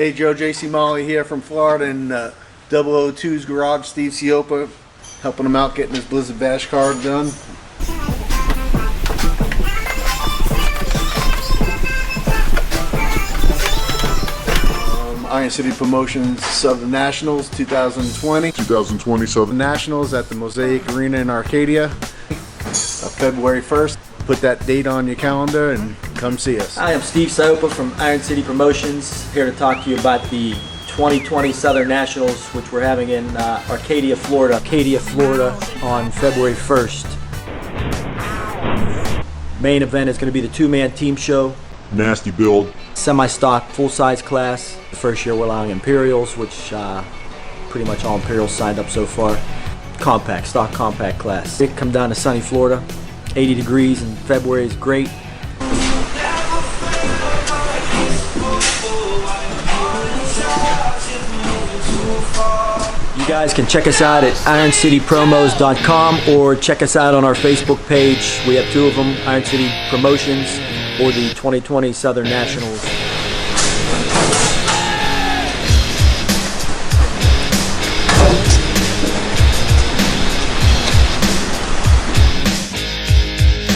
Hey Joe, JC Molly here from Florida in 002's garage, Steve Cioppa, helping him out getting his Blizzard Bash card done. Iron City Promotions Southern Nationals 2020. 2020 Southern Nationals at the Mosaic Arena in Arcadia, February 1st. Put that date on your calendar and come see us. Hi, I'm Steve Cioppa from Iron City Promotions, here to talk to you about the 2020 Southern Nationals, which we're having in Arcadia, Florida. Arcadia, Florida on February 1st. Main event is going to be the two-man team show. Nasty build. Semi-stock, full-size class. The first year we're allowing Imperials, which pretty much all Imperials signed up so far. Compact, stock compact class. It come down to sunny Florida. 80 degrees in February is great. You guys can check us out at IronCityPromos.com or check us out on our Facebook page. We have two of them, Iron City Promotions or the 2020 Southern Nationals.